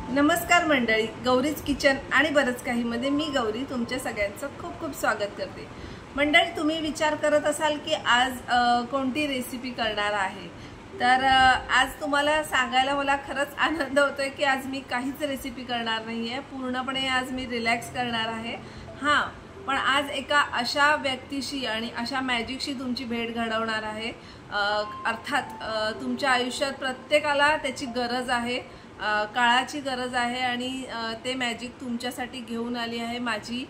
नमस्कार मंडळी, गौरीज किचन आणि बरंच काही मध्ये मी गौरी तुमच्या सगळ्यांचं खूप खूप स्वागत करते। मंडळी, तुम्ही विचार करत असाल की आज कोणती रेसिपी करणार आहे, तर आज तुम्हाला सांगायला मला खरंच आनंद होतोय की आज मी काहीच रेसिपी करणार नाहीये। पूर्णपणे आज मी रिलॅक्स करणार आहे। हां, पण आज एका अशा व्यक्तीशी आणि अशा मॅजिकशी तुमची भेट घडवणार आहे। अर्थात तुमच्या आयुष्यात प्रत्येकाला त्याची गरज आहे, काळाची गरज आहे आणि ते मॅजिक तुमच्यासाठी घेऊन आली आहे माझी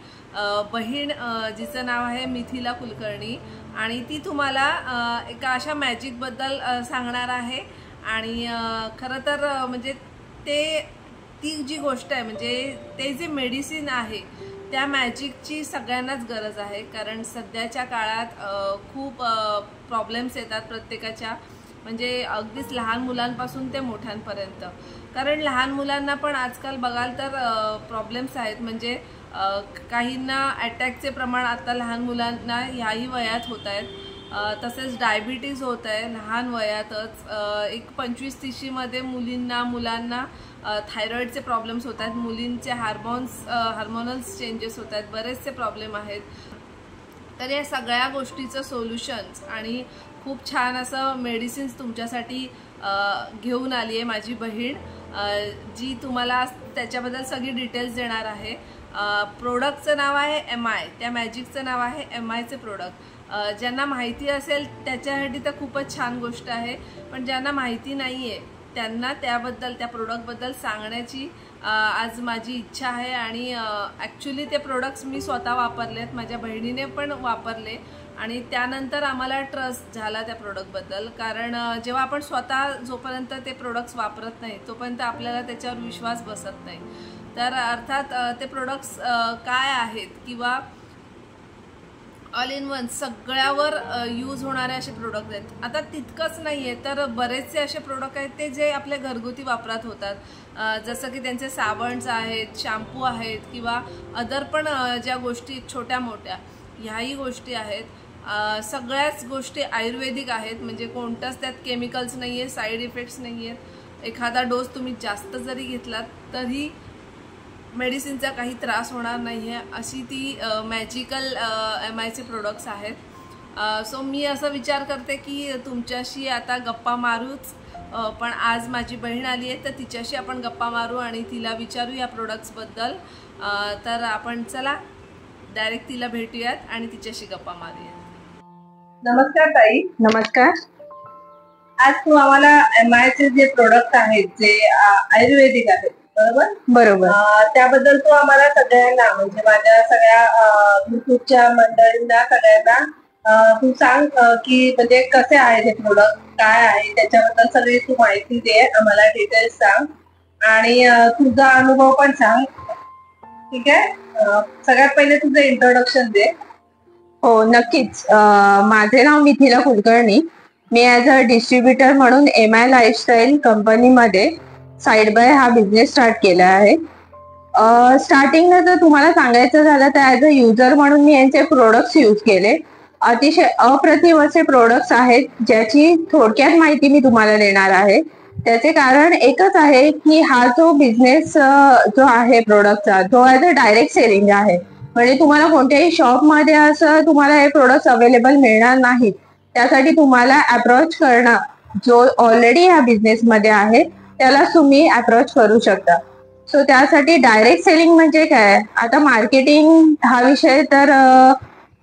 बहीण, जिचं नाव आहे मिथिला कुलकर्णी। आणि ती तुम्हाला एका अशा मॅजिक बद्दल सांगणार आहे। आणि खरं तर म्हणजे ती जी गोष्ट आहे, म्हणजे ते जे मेडिसिन आहे त्या मॅजिकची सगळ्यांनाच गरज आहे। कारण सध्याच्या काळात खूप प्रॉब्लेम्स येतात प्रत्येकाच्या, म्हणजे अगदीच लहान मुलांपासून ते मोठ्यांपर्यंत। कारण लहान मुलांना पण आजकाल बघाल तर प्रॉब्लेम्स आहेत, म्हणजे काहींना अटॅकचे प्रमाण आता लहान मुलांना ह्याही वयात होत आहेत। तसेच डायबिटीज होत आहे लहान वयातच। एक 25-30 मध्ये मुलांना थायरॉइडचे प्रॉब्लेम्स होत आहेत, मुलींचे हार्मोनल चेंजेस होत आहेत, बरेचसे प्रॉब्लेम आहेत। तर या सगळ्या गोष्टीचं सोल्युशन्स आणि खूप छान असं मेडिसिन्स तुमच्यासाठी घेऊन आली आहे माझी बहीण, जी तुम्हाला त्याच्याबद्दल सगळी डिटेल्स देणार आहे। प्रोडक्टचं नाव आहे MI, त्या मॅजिकचं नाव आहे MIचे प्रोडक्ट। ज्यांना माहिती असेल त्याच्यासाठी तर खूपच छान गोष्ट आहे, पण ज्यांना माहिती नाही आहे त्यांना त्याबद्दल, त्या प्रोडक्टबद्दल सांगण्याची आज माझी इच्छा आहे। आणि ॲक्च्युली ते प्रोडक्ट्स मी स्वतः वापरलेत, माझ्या बहिणीने पण वापरले आणि त्यानंतर आम्हाला ट्रस्ट झाला त्या प्रोडक्टबद्दल। कारण जेव्हा आपण स्वतः जोपर्यंत ते प्रोडक्ट्स वापरत नाही तोपर्यंत आपल्याला त्याच्यावर विश्वास बसत नाही। तर अर्थात ते प्रोडक्ट्स काय आहेत किंवा ऑल इन वन सगळ्यावर यूज होणारे असे प्रोडक्ट आहेत। आता तितकंच नाही आहे तर बरेचसे असे प्रोडक्ट आहेत ते जे आपल्या घरगुती वापरात होतात, जसं की त्यांचे साबणच आहेत, शॅम्पू आहेत किंवा अदर पण ज्या गोष्टी छोट्या मोठ्या ह्याही गोष्टी आहेत। सगळ्याच गोष्टी आयुर्वेदिक आहेत, म्हणजे कोणताच त्यात केमिकल्स नाही आहे, साईड इफेक्ट्स नाही आहेत। एखादा डोस तुम्ही जास्त जरी घेतलात तरी मेडिसिनचा काही त्रास होणार नाही आहे, अशी ती मॅजिकल MIचे प्रोडक्ट्स आहेत। सो मी असं विचार करते की तुमच्याशी आता गप्पा मारूच, पण आज माझी बहीण आली आहे तर तिच्याशी आपण गप्पा मारू आणि तिला विचारू या प्रोडक्ट्सबद्दल। तर आपण चला डायरेक्ट तिला भेटूयात आणि तिच्याशी गप्पा मारूयात। नमस्कार ताई। नमस्कार। आज तू आम्हाला MIचे जे प्रोडक्ट आहेत जे आयुर्वेदिक आहेत, बरोबर बरोबर, त्याबद्दल तू आम्हाला सगळ्यांना, म्हणजे माझ्या सगळ्या युट्यूबच्या मंडळींना सगळ्यांना तू सांग की म्हणजे कसे आहे ते प्रोडक्ट, काय आहे त्याच्याबद्दल सगळी तू माहिती दे, आम्हाला डिटेल्स सांग आणि तुझा अनुभव पण सांग, ठीक आहे? सगळ्यात पहिले तुझं इंट्रोडक्शन दे। हो नक्कीच। माझे नाव मिथिला कुलकर्णी। मी ॲज अ डिस्ट्रीब्युटर म्हणून MI लाईफस्टाईल कंपनीमध्ये साईड बाय हा बिझनेस स्टार्ट केला आहे। स्टार्टिंगला जर तुम्हाला सांगायचं झालं तर ॲज अ युजर म्हणून मी यांचे प्रोडक्ट्स यूज केले। अतिशय अप्रतिम असे प्रोडक्ट्स आहेत, ज्याची थोडक्यात माहिती मी तुम्हाला देणार आहे। त्याचे कारण एकच आहे की हा जो बिझनेस जो आहे प्रोडक्टचा, तो ॲज अ डायरेक्ट सेलिंग आहे, म्हणजे तुम्हाला कोणत्याही शॉपमध्ये असं तुम्हाला हे प्रोडक्ट्स अवेलेबल मिळणार नाहीत। त्यासाठी तुम्हाला अप्रोच करणं, जो ऑलरेडी ह्या बिझनेसमध्ये आहे त्याला तुम्ही अप्रोच करू शकता। सो त्यासाठी डायरेक्ट सेलिंग म्हणजे काय, आता मार्केटिंग हा विषय तर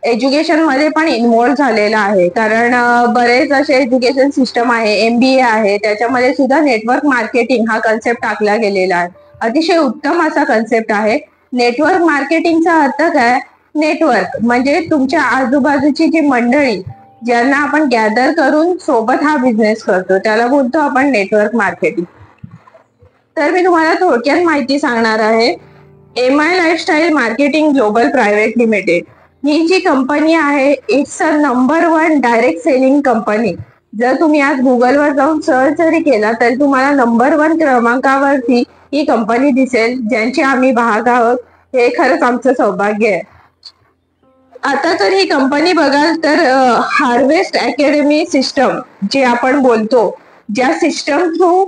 एज्युकेशन मध्ये पण इन्व्हॉल्व्ह झालेला आहे। कारण बरेच असे एज्युकेशन सिस्टम आहे, MBA आहे, त्याच्यामध्ये सुद्धा नेटवर्क मार्केटिंग हा कन्सेप्ट टाकला गेलेला आहे। अतिशय उत्तम असा कन्सेप्ट आहे। नेटवर्क मार्केटिंगचा अर्थ काय, नेटवर्क म्हणजे तुमच्या आजूबाजूची जी मंडळी ज्यांना आपण गॅदर करून सोबत हा बिझनेस करतो त्याला बोलतो आपण नेटवर्क मार्केटिंग। तर मी तुम्हाला थोडक्यात माहिती सांगणार आहे। MI lifestyle marketing global private limited ही जी कंपनी आहे, it's a number 1 direct selling company. जर तुम्ही आज गुगलवर जाऊन सर्च जरी केला तरी तुम्हाला नंबर 1 क्रमांकावरती ही कंपनी दिसेल, ज्यांची आम्ही भाग आहोत। हे खरंच आमचं सौभाग्य आहे। आता तर ही कंपनी बघाल तर हार्वेस्ट अकॅडमी सिस्टम जे आपण बोलतो, ज्या सिस्टम थ्रू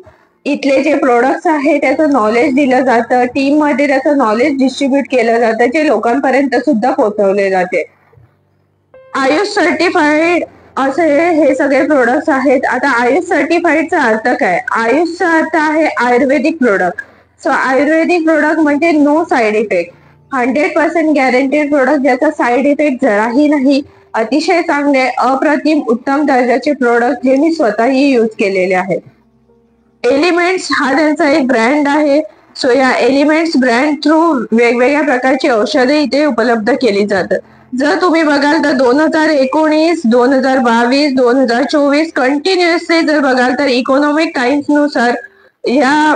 इथले जे प्रोडक्ट्स आहे त्याचं नॉलेज दिलं जातं, टीम मध्ये त्याचं नॉलेज डिस्ट्रीब्यूट केलं जातं, जे लोकांपर्यंत सुद्धा पोहोचवले जाते. आयुष सर्टिफाईड असे हे सगळे प्रोडक्ट्स आहेत. आता आयुष सर्टिफाईडचा अर्थ काय? आयुषचा अर्थ आहे Ayurvedic product. So Ayurvedic product म्हणजे no side effect, 100% guaranteed product, ज्याचा साइड इफेक्ट जराही नाही. अतिशय चांगले, अप्रतिम, उत्तम दर्जाचे प्रोडक्ट जे मी स्वतःही यूज केलेले आहेत. एलिमेंट्स हा त्यांचा एक ब्रँड आहे. सो या एलिमेंट्स ब्रँड थ्रू वेगवेगळ्या प्रकारची औषधे इथे उपलब्ध केली जातात. जर तुम्ही बघाल तर 2019, 2022, 2024 कंटिन्युअसली जर बघाल तर इकॉनॉमिक टाइम्स नुसार ह्या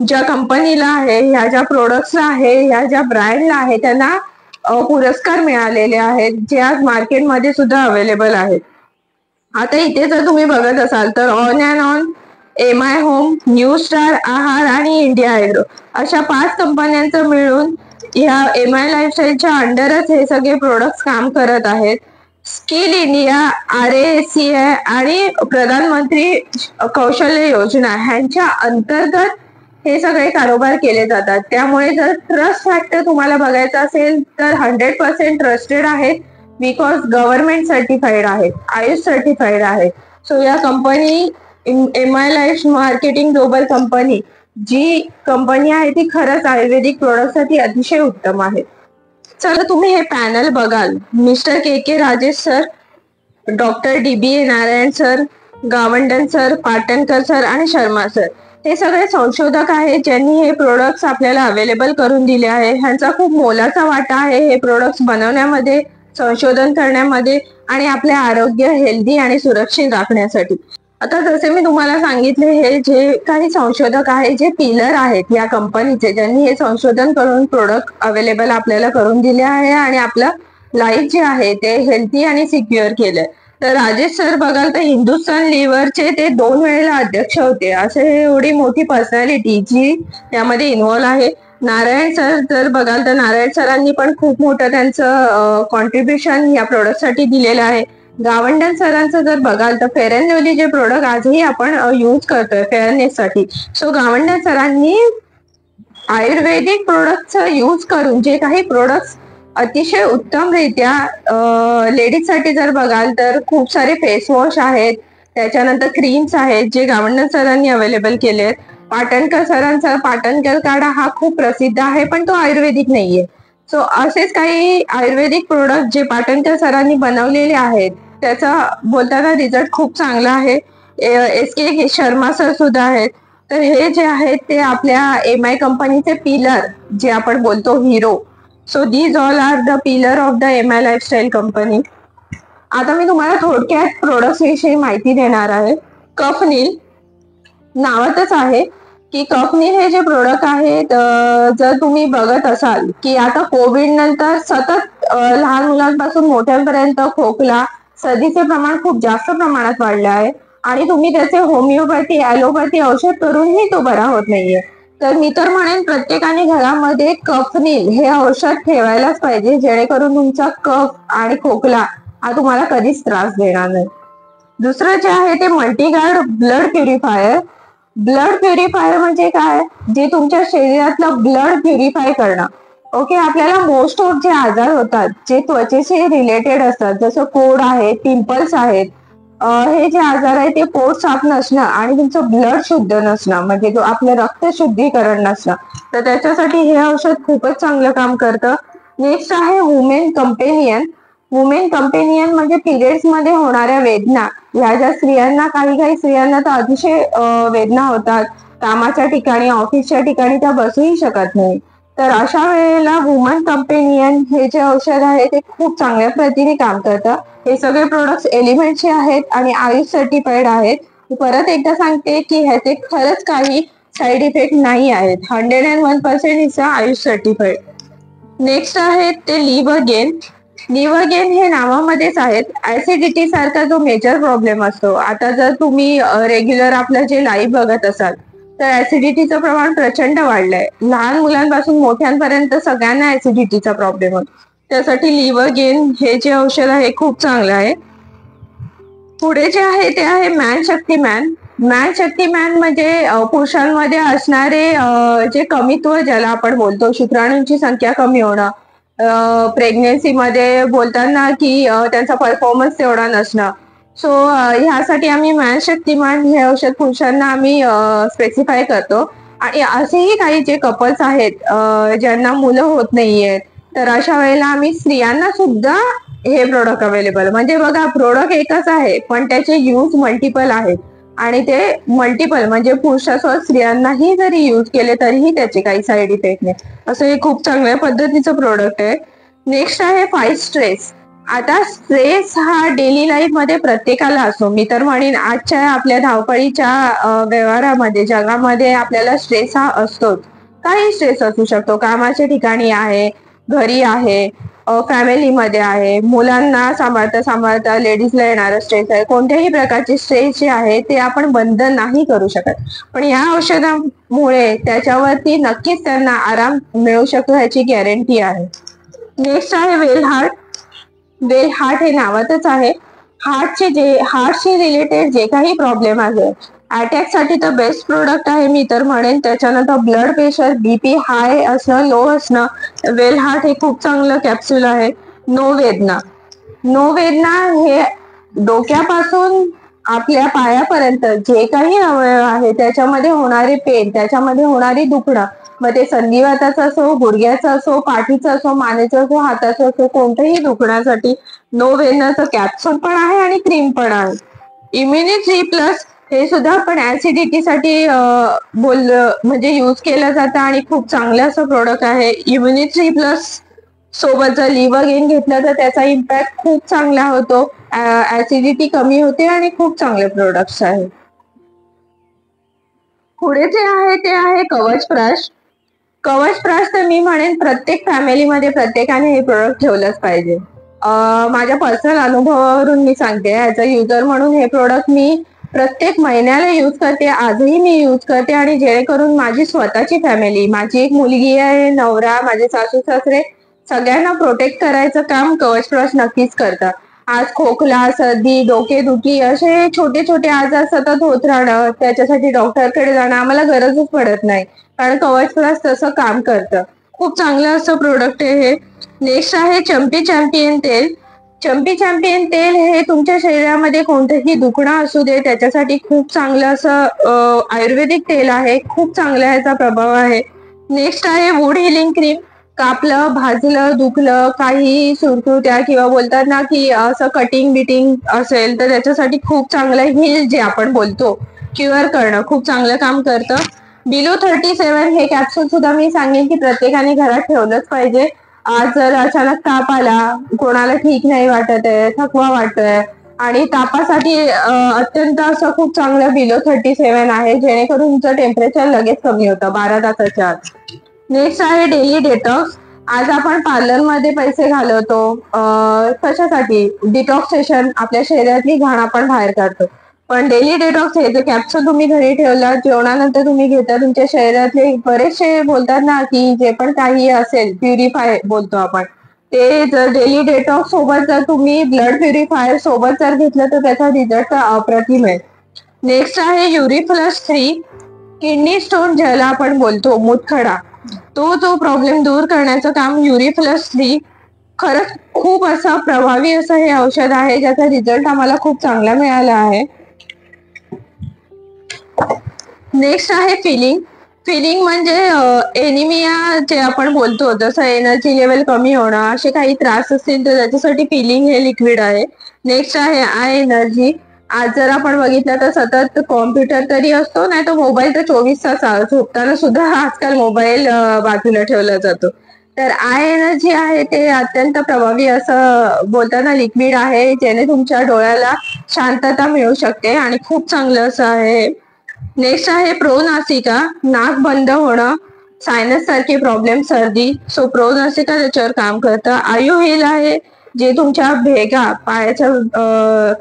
ज्या कंपनीला आहे, ह्या ज्या प्रोडक्ट्सला आहे, ह्या ज्या ब्रँडला आहे, त्यांना पुरस्कार मिळालेले आहेत, जे आज मार्केटमध्ये सुद्धा अवेलेबल आहेत. आता इथे जर तुम्ही बघत असाल तर on and on, MI home, new star, आहार आणि इंडिया ॲग्रो अशा 5 कंपन्यांचं मिळून ह्या एमआय लाईफस्टाईलच्या अंडरच हे सगळे प्रोडक्ट्स काम करत आहेत. स्किल इंडिया, RACI आणि प्रधानमंत्री कौशल्य योजना ह्यांच्या अंतर्गत हे सगळे कारोबार केले जातात. त्यामुळे जर ट्रस्ट फॅक्टर तुम्हाला बघायचा असेल तर 100% ट्रस्टेड आहेत, बिकॉज गव्हर्नमेंट सर्टिफाईड आहेत, आयुष सर्टिफाईड आहेत. सो या company MI life marketing global company जी कंपनी आहे ती खरंच आयुर्वेदिक प्रोडक्टसाठी अतिशय उत्तम आहे. चला तुम्ही हे पॅनल बघाल. Mister K Rajesh sir, doctor DBA Narayan sir, Gawandan sir, Patankar sir आणि शर्मा सर हे सगळे संशोधक आहेत ज्यांनी हे प्रोडक्ट्स आपल्याला अवेलेबल करून दिले आहे. ह्यांचा खूप मोलाचा वाटा आहे हे प्रोडक्ट्स बनवण्यामध्ये, संशोधन करण्यामध्ये आणि आपले आरोग्य हेल्दी आणि सुरक्षित राखण्यासाठी. आता जसे मी तुम्हाला सांगितले, हे जे काही संशोधक आहेत, जे पिलर आहेत या कंपनीचे, ज्यांनी हे संशोधन करून प्रोडक्ट अवेलेबल आपल्याला करून दिले आहे आणि आपलं लाईफ जे आहे ते हेल्थी आणि सिक्युअर केलंय. तर राजेश सर बघाल तर हिंदुस्थान लिव्हरचे ते 2 वेळेला अध्यक्ष होते. असे एवढी मोठी पर्सनॅलिटी जी यामध्ये इन्व्हॉल्व आहे. नारायण सर जर बघाल तर नारायण सरांनी पण खूप मोठं त्यांचं कॉन्ट्रीब्युशन या प्रोडक्टसाठी दिलेलं आहे. गावंडन सरांचं जर बघाल तर फेअर अँड लवली जे प्रोडक्ट आजही आपण यूज करतोय फेअरनेस साठी, सो गावंडन सरांनी आयुर्वेदिक प्रोडक्टचा यूज करून जे काही प्रोडक्ट्स अतिशय उत्तमरित्या लेडीज साठी जर बघाल तर खूप सारे फेस वॉश आहेत, त्याच्यानंतर क्रीम्स आहेत जे गावंडन सरांनी अवेलेबल केले आहेत. पाटणकर सरांचा पाटणकर काढा हा खूप प्रसिद्ध आहे पण तो आयुर्वेदिक नाहीये. सो असेच काही आयुर्वेदिक प्रोडक्ट जे पाटणकर सरांनी बनवलेले आहेत त्याचा बोलताना रिझल्ट खूप चांगला आहे. SK शर्मा सर सुद्धा आहेत. तर हे जे आहेत ते आपल्या एमआय कंपनीचे पिलर जे आपण बोलतो hero. So these all are the pillar of the MI lifestyle company. आता मी तुम्हाला थोडक्यात प्रोडक्ट्स विषयी माहिती देणार आहे. कफनील नावातच आहे की कफनील हे जे प्रोडक्ट आहेत, जर तुम्ही बघत असाल की आता कोविड नंतर सतत लहान मुलांपासून मोठ्यांपर्यंत खोकला, सर्दीचे प्रमाण खूप जास्त प्रमाणात वाढले आहे आणि तुम्ही त्याचे होमिओपॅथी, ॲलोपॅथी औषध करूनही तो बरा होत नाहीये. तर मी तर म्हणेन प्रत्येकाने घरामध्ये कफनील हे औषध ठेवायलाच पाहिजे, जेणेकरून तुमचा कफ आणि खोकला हा तुम्हाला कधीच त्रास देणार नाही. दुसरं जे आहे ते मल्टीगार्ड ब्लड प्युरिफायर. ब्लड प्युरिफायर म्हणजे काय? जे तुमच्या शरीरातलं ब्लड प्युरिफाय करणं. ओके, आपल्याला मोस्ट ऑफ जे आजार होतात जे त्वचेशी रिलेटेड असतात, जसं कोड आहे, पिंपल्स आहेत, हे जे आजार आहे ते पोट साफ नसणं आणि तुमचं ब्लड शुद्ध नसणं, म्हणजे जो आपलं रक्त शुद्धीकरण नसणं, तर त्याच्यासाठी हे औषध खूपच चांगलं काम करतं. नेक्स्ट आहे वुमेन कंपेनियन. वुमेन कंपेनियन म्हणजे पिरियड्स मध्ये होणाऱ्या वेदना, ह्या ज्या स्त्रियांना, काही स्त्रियांना तर अतिशय वेदना होतात, कामाच्या ठिकाणी, ऑफिसच्या ठिकाणी त्या बसूही शकत नाही. तर अशा वेळेला वुमन कंपेनियन हे जे औषध आहे ते खूप चांगल्या प्रतीने काम करतं. हे सगळे प्रोडक्ट्स एलिमेंटचे आहेत आणि आयुष सर्टिफाईड आहेत. परत एकदा सांगते की ह्याचे खरंच काही साईड इफेक्ट नाही आहेत. 101% इज आयुष सर्टिफाईड. नेक्स्ट आहे ते लिव्ह गेन. लिव्ह गेन हे नावामध्येच आहेत. ऍसिडिटी सारखा जो मेजर प्रॉब्लेम असतो, आता जर तुम्ही रेग्युलर आपलं जे लाईव्ह बघत असाल तर ऍसिडिटीचं प्रमाण प्रचंड वाढलंय. लहान मुलांपासून मोठ्यांपर्यंत सगळ्यांना ऍसिडिटीचा प्रॉब्लेम होतो. त्यासाठी लिव्ह गेन हे जे औषध आहे खूप चांगलं आहे. पुढे जे आहे ते आहे मॅन शक्तिमॅन. मॅन शक्तिमान म्हणजे पुरुषांमध्ये असणारे जे कमीत्व ज्याला आपण बोलतो, शुक्राणूंची संख्या कमी होणं, प्रेग्नेन्सीमध्ये बोलताना की त्यांचा परफॉर्मन्स तेवढा नसणं. सो ह्यासाठी आम्ही मॅन शक्तिमान हे औषध पुरुषांना आम्ही स्पेसिफाय करतो. आणि असेही काही जे कपल्स आहेत ज्यांना मुलं होत नाहीयेत, तर अशा वेळेला आम्ही स्त्रियांना सुद्धा हे प्रोडक्ट अवेलेबल, म्हणजे बघा प्रोडक्ट एकच आहे पण त्याचे यूज मल्टिपल आहेत. आणि ते मल्टिपल म्हणजे पुरुषासोबत स्त्रियांनाही जरी यूज केले तरीही त्याचे काही साईड इफेक्ट नाही. असं हे खूप चांगल्या पद्धतीचं प्रोडक्ट आहे. नेक्स्ट आहे फाईट स्ट्रेस. आता स्ट्रेस हा डेली लाईफ मध्ये प्रत्येकाला असतो. मी तर म्हणेन आजच्या आपल्या धावपळीच्या व्यवहारामध्ये जगामध्ये आपल्याला स्ट्रेस हा असतोच. काही स्ट्रेस असू शकतो, कामाच्या ठिकाणी आहे, घरी आहे, फॅमिलीमध्ये आहे, मुलांना सांभाळता सांभाळता लेडीजला येणारा स्ट्रेस आहे. कोणत्याही प्रकारचे स्ट्रेस जे आहे ते आपण बंद नाही करू शकत, पण या औषधामुळे त्याच्यावरती नक्कीच त्यांना आराम मिळू शकतो ह्याची गॅरंटी आहे. नेक्स्ट आहे वेल हार्ट. वेल हार्ट हे नावातच आहे. हार्टशी रिलेटेड जे काही प्रॉब्लेम आहे, अटॅक साठी तर बेस्ट प्रोडक्ट आहे मी तर म्हणेन. त्याच्यानंतर ब्लड प्रेशर, बीपी हाय असणं, लो असणं, वेल हार्ट हे खूप चांगलं कॅप्सूल आहे. नो वेदना. नो वेदना हे डोक्यापासून आपल्या पायापर्यंत जे काही अवयव आहे त्याच्यामध्ये होणारे पेन, त्याच्यामध्ये होणारी दुखणं, मग ते संधिवाताचं असो, गुडघ्याचं असो, पाठीचं असो, मानेचं असो, हाताचं असो, कोणत्याही दुखण्यासाठी नो वेदनाचं कॅप्सूल पण आहे आणि क्रीम पण आहे. इम्युनिटी प्लस हे सुद्धा आपण ऍसिडिटीसाठी म्हणजे यूज केलं जातं आणि खूप चांगलं असं प्रोडक्ट आहे. इम्युनिटी प्लस सोबत जर लिव्हर घेतलं तर त्याचा इम्पॅक्ट खूप चांगला होतो, ऍसिडिटी कमी होते आणि खूप चांगले प्रोडक्ट्स आहेत. पुढे जे आहे ते आहे कवच प्राश. कवच प्राश तर मी म्हणेन प्रत्येक फॅमिलीमध्ये प्रत्येकाने हे प्रोडक्ट ठेवलंच पाहिजे. माझ्या पर्सनल अनुभवावरून मी सांगते, ऍज अ युजर म्हणून हे प्रोडक्ट मी प्रत्येक महिन्याला यूज करते, आजही मी यूज करते. आणि जेणेकरून माझी स्वतःची फॅमिली, माझी एक मुलगी आहे, नवरा, माझे सासू सासरे, सगळ्यांना प्रोटेक्ट करायचं काम कवच प्राश नक्कीच करतात. आज खोकला, सर्दी, डोकेदुखी असे छोटे छोटे आजार सतत होत राहणं, त्याच्यासाठी डॉक्टरकडे जाणं आम्हाला गरजच पडत नाही, कारण कवच प्राश तसं काम करतं. खूप चांगलं असं प्रोडक्ट आहे हे. नेक्स्ट आहे चंपी चॅम्पियन तेल. चंपी चॅम्पियन तेल हे तुमच्या शरीरामध्ये कोणतंही दुखणं असू दे त्याच्यासाठी खूप चांगलं असं आयुर्वेदिक तेल आहे. खूप चांगला ह्याचा प्रभाव आहे. नेक्स्ट आहे वूड हिलिंग क्रीम. कापलं, भाजलं, दुखलं, काही सुरकुत्या किंवा बोलतात ना की असं कटिंग बिटिंग असेल तर त्याच्यासाठी खूप चांगलं हिल जे आपण बोलतो क्युअर करणं खूप चांगलं काम करतं. बिलो 37 हे कॅप्सूल सुद्धा मी सांगेन की प्रत्येकाने घरात ठेवलंच पाहिजे. आज जर अचानक ताप आला, कोणाला ठीक नाही वाटत आहे, थकवा वाटतोय आणि तापासाठी अत्यंत असं खूप चांगलं बिलो 37 आहे, जेणेकरून तुमचं टेम्परेचर लगेच कमी होतं 12 तासाच्या आत. नेक्स्ट आहे डेली डेटॉक्स. आज आपण पार्लर मध्ये पैसे घालवतो कशासाठी? डिटॉक्सेशन, आपल्या शरीरातली घाण आपण बाहेर काढतो. पण डेली डेटॉक्स हे जे कॅप्सूल तुम्ही घरी ठेवला, जेवणानंतर तुम्ही घेता, तुमच्या शरीरातले बरेचसे बोलतात ना की जे पण काही असेल प्युरिफाय बोलतो आपण, ते जर डेली डेटॉक्स सोबत जर तुम्ही ब्लड प्युरिफायर सोबत जर घेतलं तर त्याचा रिझल्ट अप्रतिम आहे. नेक्स्ट आहे युरिफ्लस 3. किडनी स्टोन ज्याला आपण बोलतो, मूतखडा, तो जो प्रॉब्लेम दूर करण्याचं काम युरिफ्लस 3 खरंच खूप असं प्रभावी असं हे औषध आहे, ज्याचा रिझल्ट आम्हाला खूप चांगला मिळाला आहे. नेक्स्ट आहे फिलिंग. फिलिंग म्हणजे एनिमिया जे आपण बोलतो, जसं एनर्जी लेवल कमी होणं, असे काही त्रास असतील तर त्याच्यासाठी फिलिंग हे लिक्विड आहे. नेक्स्ट आहे आय एनर्जी. आज जर आपण बघितलं तर सतत कॉम्प्युटर तरी असतो, नाही तर मोबाईल तर 24 तास, झोपताना सुद्धा आजकाल मोबाईल बाजूला ठेवला जातो. तर आय एनर्जी आहे ते अत्यंत प्रभावी असं बोलताना लिक्विड आहे, ज्याने तुमच्या डोळ्याला शांतता मिळू शकते आणि खूप चांगलं असं आहे. नेक्स्ट आहे प्रोनासिका. नाक बंद होणं, सायनस सारखे प्रॉब्लेम, सर्दी, सो प्रोनासिका त्याच्यावर काम करतं. आयु हेल आहे, जे तुमच्या भेगा, पायाच्या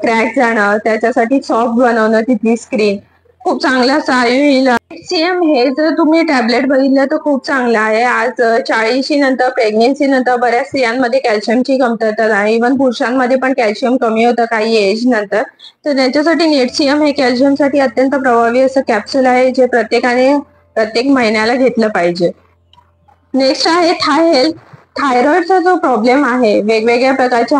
क्रॅक जाणं, त्याच्यासाठी सॉफ्ट बनवणं तिथली स्क्रीन. खूप चांगला सहाय्य होईल. HCM हे जर तुम्ही टॅबलेट बघितलं तर खूप चांगलं आहे. आज 40 नंतर प्रेग्नेन्सी नंतर बऱ्याच स्त्रियांमध्ये कॅल्शियमची कमतरता आहे. इव्हन पुरुषांमध्ये पण कॅल्शियम कमी होतं काही एज नंतर. तर त्याच्यासाठी HCM हे कॅल्शियमसाठी अत्यंत प्रभावी असं कॅप्सूल आहे, जे प्रत्येकाने प्रत्येक महिन्याला घेतलं पाहिजे. नेक्स्ट आहे थायरॉइडचा जो प्रॉब्लेम आहे, वेगवेगळ्या प्रकारचे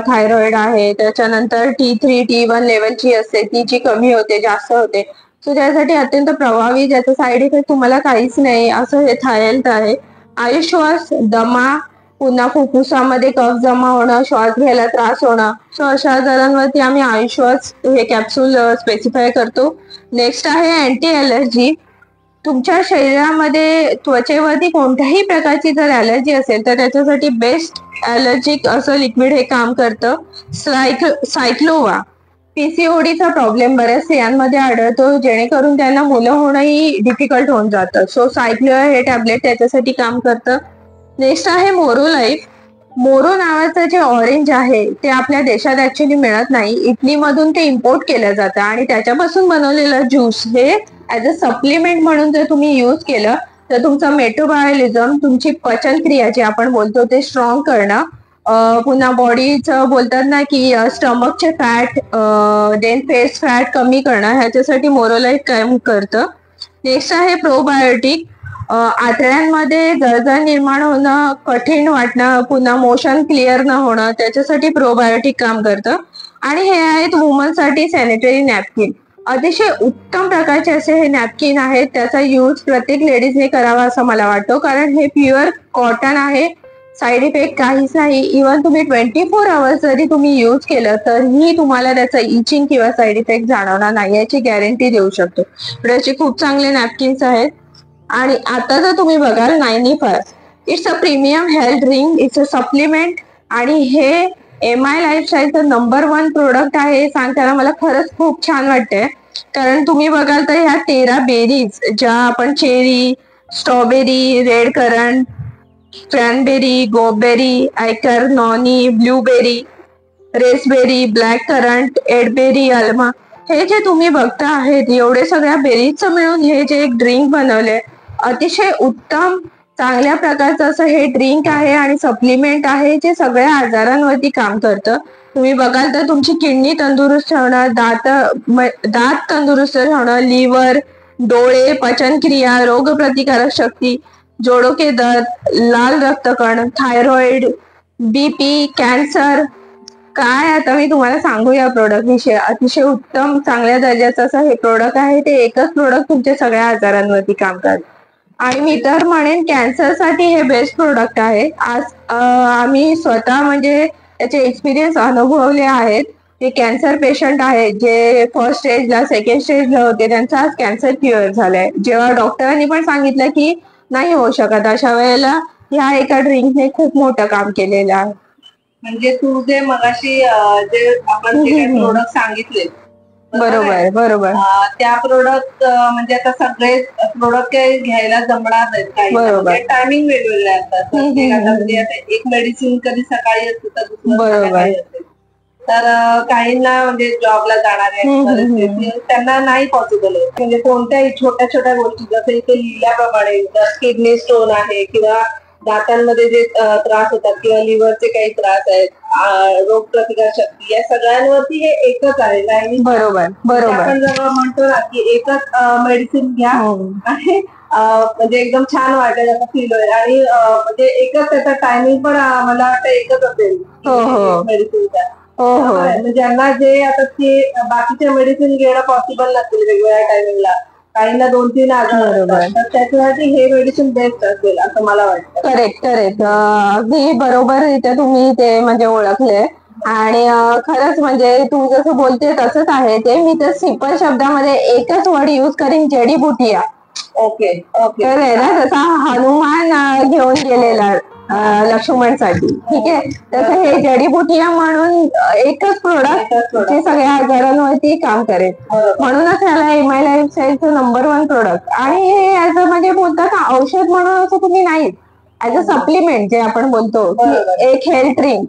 थायरॉइड आहे, त्याच्यानंतर T3, T1 लेवलची असते, ती जी कमी होते जास्त होते, सो त्यासाठी अत्यंत प्रभावी, ज्याचा साईड इफेक्ट तुम्हाला काहीच नाही असं हे थायरॉइड आहे. आयुश्वास, दमा, पुन्हा फुफ्फुसामध्ये कफ जमा होणं, श्वास घ्यायला त्रास होणं, सो अशा आजारांवरती आम्ही आयुश्वास हे कॅप्सूल स्पेसिफाय करतो. नेक्स्ट आहे अँटी ॲलर्जी. तुमच्या शरीरामध्ये त्वचेवरती कोणत्याही प्रकारची जर ॲलर्जी असेल तर त्याच्यासाठी बेस्ट ॲलर्जिक असं लिक्विड हे काम करतं. सायक्लोवा. PCODचा प्रॉब्लेम बऱ्याच स्त्रियांमध्ये आढळतो, जेणेकरून त्यांना मुलं होणंही डिफिकल्ट होऊन जातं. सो सायक्लोवा हे टॅबलेट त्याच्यासाठी काम करतं. नेक्स्ट आहे मोरोलाईफ. मोरो नावाचं जे ऑरेंज आहे ते आपल्या देशात ऍक्च्युली मिळत नाही. इटलीमधून ते इम्पोर्ट केलं जातं आणि त्याच्यापासून बनवलेलं ज्यूस हे ऍज अ सप्लिमेंट म्हणून जर तुम्ही यूज केलं तर तुमचं मेटाबॉलिझम, तुमची पचनक्रिया जी आपण बोलतो ते स्ट्रॉंग करणं, पुन्हा बॉडीचं बोलतात ना की स्टमकचे फॅट, देन फेस फॅट कमी करणं, ह्याच्यासाठी मोरोलाईट काम करतं. नेक्स्ट आहे प्रोबायोटिक. आतड्यांमध्ये जळजळ निर्माण होणं, कठीण वाटणं, पुन्हा मोशन क्लिअर न होणं, त्याच्यासाठी प्रोबायोटिक काम करतं. आणि हे आहेत वुमनसाठी सॅनिटरी नॅपकिन. अतिशय उत्तम प्रकारचे असे हे नॅपकिन आहेत. त्याचा यूज प्रत्येक लेडीजने करावा असं मला वाटतं, कारण हे प्युअर कॉटन आहे, साईड इफेक्ट काहीच नाही. इव्हन तुम्ही 24 आवर्स जरी तुम्ही यूज केलं तरीही तुम्हाला त्याचा इचिंग किंवा साईड इफेक्ट जाणवणार नाही, याची गॅरंटी देऊ शकतो. याचे खूप चांगले नॅपकिन्स आहेत. आणि आता जर तुम्ही बघाल 95, it's a premium health drink, it's a supplement, आणि हे MI लाईफस्टाईलचं नंबर 1 प्रोडक्ट आहे. सांगताना मला खरंच खूप छान वाटतंय, कारण तुम्ही बघाल तर ह्या 13 बेरीज ज्या आपण cherry, strawberry, red currant, cranberry, gooseberry, acai, noni, blueberry, raspberry, black currant, elderberry, अल्मा, हे जे तुम्ही बघता आहेत एवढे सगळ्या बेरीजचं मिळून हे जे एक ड्रिंक बनवलंय, अतिशय उत्तम चांगल्या प्रकारचं असं हे ड्रिंक आहे आणि सप्लिमेंट आहे, जे सगळ्या आजारांवरती काम करतं. तुम्ही बघाल तर तुमची किडनी तंदुरुस्त ठेवणं, दात तंदुरुस्त ठेवणं, लिव्हर, डोळे, पचनक्रिया, रोगप्रतिकारक शक्ती, जोडो के दर्द, लाल रक्तकण, थायरॉइड, BP, कॅन्सर, काय आता मी तुम्हाला सांगू या प्रोडक्ट विषयी. अतिशय उत्तम चांगल्या दर्जाचं असं हे प्रोडक्ट आहे. ते एकच प्रोडक्ट तुमच्या सगळ्या आजारांवरती काम करतं. आणि मी तर म्हणेन कॅन्सरसाठी हे बेस्ट प्रोडक्ट आहे. आज आम्ही स्वतः म्हणजे त्याचे एक्सपिरियन्स अनुभवले आहेत. ते कॅन्सर पेशंट आहेत जे फर्स्ट स्टेजला, सेकंड स्टेजला होते, त्यांचा आज कॅन्सर क्युअर झालाय. जेव्हा डॉक्टरांनी पण सांगितलं की नाही होऊ शकत, अशा वेळेला ह्या एका ड्रिंकने खूप मोठं काम केलेलं आहे. म्हणजे तू जे मगाशी जे आपण जे प्रोडक्ट सांगितले, बरोबर बरोबर, त्या प्रोडक्ट म्हणजे आता सगळे प्रोडक्ट काही घ्यायला जमणार नाहीत, काही टायमिंग वेगवेगळे असतात. म्हणजे एक मेडिसिन कधी सकाळी असते तर दुसरं, तर काहींना म्हणजे जॉबला जाणारे त्यांना नाही पॉसिबल होत. म्हणजे कोणत्याही छोट्या छोट्या गोष्टी जसं इथे लिहिल्याप्रमाणे किडनी स्टोन आहे किंवा दातांमध्ये जे त्रास होतात किंवा लिव्हरचे काही त्रास आहेत, रोग प्रतिकार शक्ती, या सगळ्यांवरती हे एकच आहे. बरोबर बरोबर, आपण जेव्हा म्हणतो ना की एकच मेडिसिन घ्या आणि म्हणजे एकदम छान वाटेल असं फील होईल. आणि म्हणजे एकच त्याचा टायमिंग पण मला वाटतं एकच असेल मेडिसिनचा. म्हणजे ज्यांना जे आता ते बाकीचे मेडिसिन घेणं पॉसिबल नसेल वेगवेगळ्या टायमिंगला, काहींना 2-3 आजार तर त्याच्यासाठी हे मेडिसिन बेस्ट असेल असं मला वाटतं. करेक्ट करेक्ट, अगदी बरोबर इथे तुम्ही ते म्हणजे ओळखले. आणि खरंच म्हणजे तू जसं बोलते तसंच आहे ते. मी तर सिंपल शब्दामध्ये एकच वर्ड यूज करीन, जडीबुटिया. ओके ओके, तर आहे ना जसा हनुमान घेऊन गेलेला लक्ष्मणसाठी, ठीक आहे, तसं हे जडीबुटिया म्हणून एकच प्रोडक्ट जे सगळ्या आजारांवरती काम करेल. म्हणूनच याला MI लाईफस्टाईलचं नंबर 1 प्रोडक्ट. आणि हे म्हणजे बोलतात औषध म्हणून असं तुम्ही नाही, ऍज अ सप्लिमेंट जे आपण बोलतो की एक हेल्थ ड्रिंक,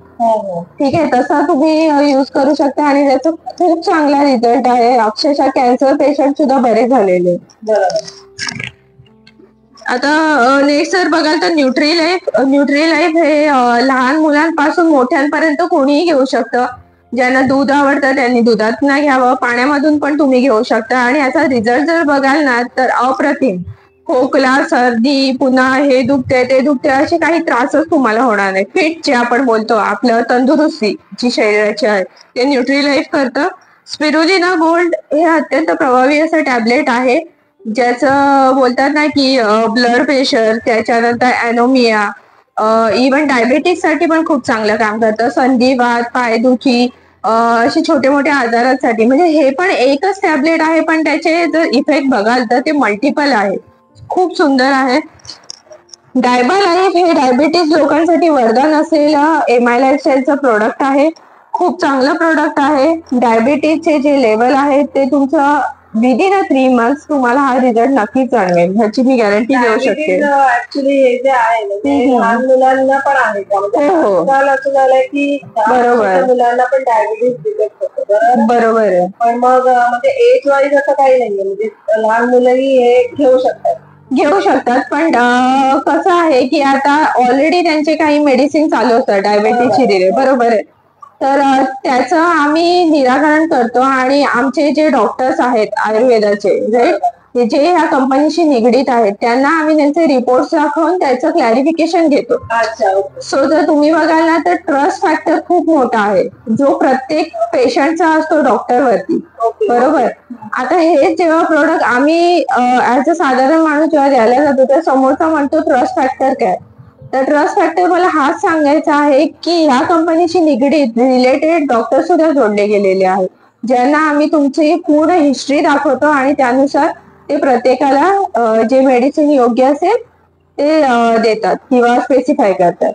ठीक आहे, तसं तुम्ही यूज करू शकता आणि त्याचा खूप चांगला रिझल्ट आहे. अक्षरशः कॅन्सर पेशंट सुद्धा बरे झालेले. आता नेक्स्ट जर बघाल तर न्यूट्रीलाईफ हे लहान मुलांपासून मोठ्यांपर्यंत कोणीही घेऊ शकतं. ज्यांना दूध आवडतं त्यांनी दुधात न घ्यावं, पाण्यामधून पण तुम्ही घेऊ शकता. आणि याचा रिझल्ट जर बघाल ना तर अप्रतिम. खोकला, सर्दी, पुन्हा हे दुखते ते दुखते असे काही त्रासच तुम्हाला होणार नाही. फिट जे आपण बोलतो आपलं तंदुरुस्ती जी शरीराची आहे ते न्यूट्रीलाईफ करतं. स्पिरुलिना गोल्ड हे अत्यंत प्रभावी असं टॅबलेट आहे ज्याचं बोलतात ना की ब्लड प्रेशर, त्याच्यानंतर ॲनोमिया, इव्हन डायबेटिस साठी पण खूप चांगलं काम करतं. संधिवात, पायदुखी, असे छोटे मोठे आजारांसाठी. म्हणजे हे पण एकच टॅबलेट आहे पण त्याचे जर इफेक्ट बघाल तर ते मल्टिपल आहे. खूप सुंदर आहे. डायबा लाईफ हे डायबिटीज लोकांसाठी वरदान असलेलं एमआय लाईफस्टाईलचं प्रोडक्ट आहे. खूप चांगलं प्रोडक्ट आहे. डायबिटीजचे जे लेवल आहे ते तुमचं विदिन 3 months तुम्हाला हा रिझल्ट नक्कीच जाणवेल, ह्याची मी गॅरंटी देऊ शकते. ऍक्च्युली हे जे आहे लहान मुलांना पण आहे का? असं झालंय की बरोबर, मुलांना पण डायबिटीज बरोबर आहे. पण मग म्हणजे एज वाईज असं काही नाहीये, म्हणजे लहान मुलंही हे घेऊ शकतात. पण कसं आहे की आता ऑलरेडी त्यांचे काही मेडिसिन चालू असतात डायबिटीजची दिले, बरोबर आहे. तर त्याचं आम्ही निराकरण करतो आणि आमचे जे डॉक्टर्स आहेत आयुर्वेदाचे जे ह्या कंपनीशी निगडीत आहेत त्यांना आम्ही त्यांचे रिपोर्ट्स दाखवून त्याचं क्लॅरिफिकेशन घेतो. सो जर तुम्ही बघाल ना तर ट्रस्ट फॅक्टर खूप मोठा आहे जो प्रत्येक पेशंटचा असतो डॉक्टरवरती, बरोबर. आता हे जेव्हा प्रोडक्ट आम्ही ऍज अ साधारण माणूस जेव्हा द्यायला जातो तर समोरचा म्हणतो ट्रस्ट फॅक्टर काय, तर ट्रस्ट फॅक्टर मला हाच सांगायचा आहे की ह्या कंपनीशी निगडीत रिलेटेड डॉक्टर सुद्धा जोडले गेलेले आहेत ज्यांना आम्ही तुमची पूर्ण हिस्ट्री दाखवतो आणि त्यानुसार ते प्रत्येकाला जे मेडिसिन योग्य असेल ते देतात किंवा स्पेसिफाय करतात.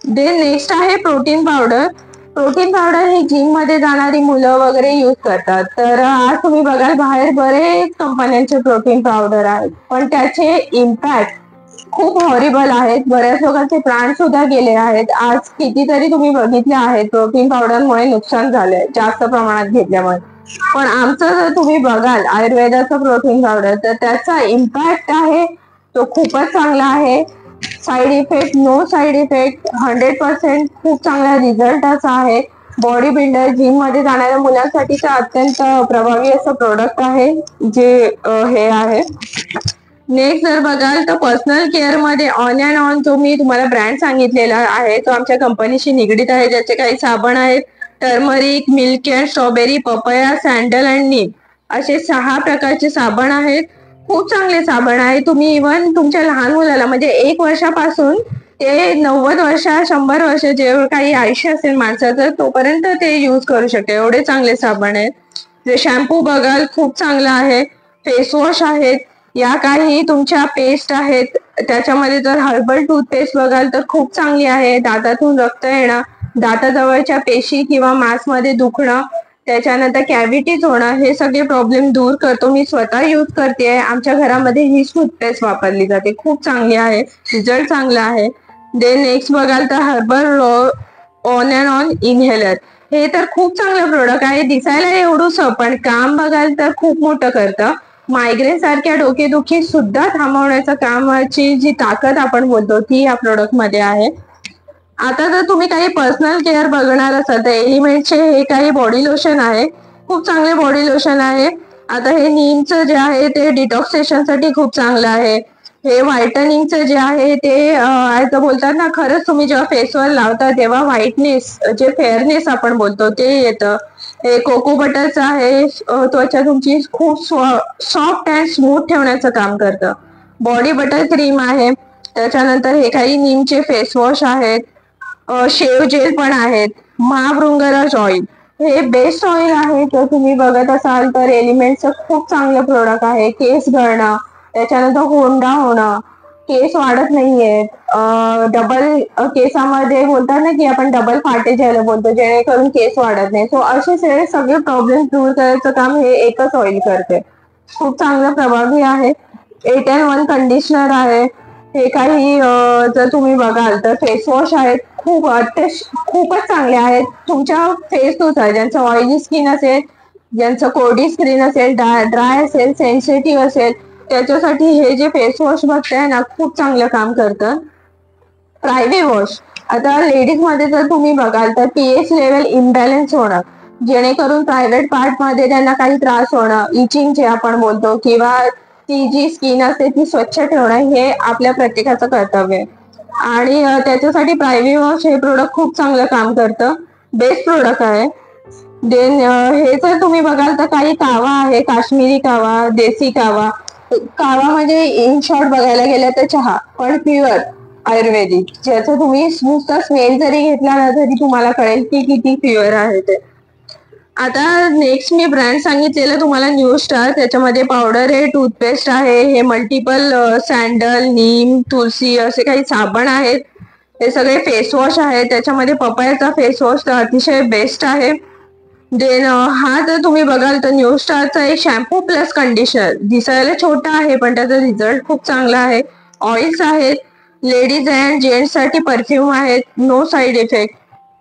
देन नेक्स्ट आहे प्रोटीन पावडर. प्रोटीन पावडर ही जिम मध्ये जाणारी मुलं वगैरे यूज करतात. तर आज तुम्ही बघाल बाहेर बरेच कंपन्यांचे प्रोटीन पावडर आहेत पण त्याचे इम्पॅक्ट खूप हॉरिबल आहेत. बऱ्याच लोकांचे प्राण सुद्धा गेले आहेत. आज कितीतरी तुम्ही बघितले आहेत प्रोटीन पावडरमुळे नुकसान झालंय जास्त प्रमाणात घेतल्यामुळे. पण आमचं जर तुम्ही बघाल आयुर्वेदाचं प्रोटीन पावडर तर त्याचा इम्पॅक्ट आहे तो खूपच चांगला आहे. Side effect, no side effect, 100% खूप चांगला रिझल्ट असा आहे. बॉडी बिल्डर, जिम मध्ये जाणाऱ्या मुलांसाठी अत्यंत प्रभावी असं प्रोडक्ट आहे जे हे आहे. नेक्स्ट जर बघाल तर पर्सनल केअर मध्ये ऑन अँड ऑन जो मी तुम्हाला ब्रँड सांगितलेला आहे तो आमच्या कंपनीशी निगडीत आहे. ज्याचे काही साबण आहेत turmeric, milk and strawberry, papaya, sandal and neem असे 6 प्रकारचे साबण आहेत. खूप चांगले साबण आहे. तुम्ही इव्हन तुमच्या लहान मुलाला म्हणजे 1 वर्षापासून ते 90 वर्ष 100 वर्ष जे काही आयुष्य असेल माणसाचं तोपर्यंत ते यूज करू शकते. एवढे चांगले साबण आहेत. जे शॅम्पू बघाल खूप चांगला आहे. फेसवॉश आहेत. या काही तुमच्या पेस्ट आहेत त्याच्यामध्ये जर हर्बल टूथपेस्ट बघाल तर खूप चांगली आहे. दातातून रक्त येणं, दाताजवळच्या पेशी किंवा मांसमध्ये दुखणं, त्याच्यानंतर कॅव्हिटीज होणं हे सगळे प्रॉब्लेम दूर करतो. मी स्वतः यूज करते. आमच्या घरामध्ये ही टूथपेस्ट वापरली जाते. खूप चांगली आहे. रिझल्ट चांगला आहे. देन नेक्स्ट बघाल तर herbal on and on inhaler. हे तर खूप चांगलं प्रोडक्ट आहे. दिसायला एवढंसं पण काम बघाल तर खूप मोठं करतं. मायग्रेन सारख्या डोकेदुखी सुद्धा थांबवण्याच्या कामाची जी ताकद आपण बोलतो ती या प्रोडक्ट मध्ये आहे. आता जर तुम्ही काही पर्सनल केअर बघणार असाल तर एलिमेंटचे हे काही बॉडी लोशन आहे. खूप चांगले बॉडी लोशन आहे. आता हे नीमचं जे आहे ते डिटॉक्सिएशन साठी खूप चांगलं आहे. हे व्हायटनिंगचं जे आहे ते बोलतात ना खरंच तुम्ही जेव्हा फेसवर लावता तेव्हा व्हाईटनेस जे फेअरनेस आपण बोलतो ते येतं. हे कोको बटरचं आहे. त्वचा तुमची खूप सॉफ्ट अँड स्मूथ ठेवण्याचं काम करतं. बॉडी बटर क्रीम आहे. त्याच्यानंतर हे काही नीमचे फेसवॉश आहेत. शेव जेल पण आहेत. महाभृंगराज ऑइल हे बेस्ट ऑइल आहे. तर तुम्ही बघत असाल तर एलिमेंटचं खूप चांगलं प्रोडक्ट आहे. केस गळणं, त्याच्यानंतर कोंडा होणं, केस वाढत नाहीयेत, डबल केसामध्ये बोलतात ना की आपण डबल फाटे ज्याला बोलतो जेणेकरून केस वाढत नाही. सो असे सगळे प्रॉब्लेम दूर करायचं काम हे एकच ऑइल करते. खूप चांगलं प्रभावी आहे. 8 in 1 कंडिशनर आहे. हे काही जर तुम्ही बघाल तर फेस वॉश आहेत, खूपच चांगले आहेत तुमच्या फेसनुसार. ज्यांचं ऑइली स्किन असेल, ज्यांचं कोरडी स्किन असेल, ड्राय असेल, सेन्सिटिव्ह असेल, त्याच्यासाठी हे जे फेस वॉश बघताय ना, खूप चांगलं काम करतं. प्रायव्हेट वॉश, आता लेडीज मध्ये जर तुम्ही बघाल तर पीएच लेवल इम्बॅलन्स होणं, जेणेकरून प्रायव्हेट पार्ट मध्ये त्यांना काही त्रास होणं, इचिंग जे आपण बोलतो, किंवा ती जी स्किन असते ती स्वच्छ ठेवणं, हे आपल्या प्रत्येकाचं कर्तव्य आहे. आणि त्याच्यासाठी प्रायव्हेट वॉश हे प्रोडक्ट खूप चांगलं काम करतं, बेस्ट प्रोडक्ट आहे. देन हे जर तुम्ही बघाल तर काही कावा आहे, काश्मीरी कावा, देसी कावा. कावा म्हणजे इन शॉर्ट बघायला गेलं तर चहा, पण प्युअर आयुर्वेदिक, ज्याचा तुम्ही नुसता स्मेल जरी घेतला ना तरी तुम्हाला कळेल की किती प्युअर आहे ते. आता नेक्स्ट मी ब्रँड सांगितलेलं तुम्हाला न्यू स्टार, त्याच्यामध्ये पावडर आहे, टूथपेस्ट आहे, हे मल्टिपल सँडल, नीम, तुलसी असे काही साबण आहेत, हे सगळे फेस वॉश आहे. त्याच्यामध्ये पपयाचा फेस वॉश तर अतिशय बेस्ट आहे. देन हा जर तुम्ही बघाल तर न्यू स्टारचा एक शॅम्पू प्लस कंडिशनर, दिसायला छोटा आहे पण त्याचा रिझल्ट खूप चांगला आहे. ऑइल्स आहेत, लेडीज अँड जेंट्स साठी परफ्यूम आहेत, नो साईड इफेक्ट.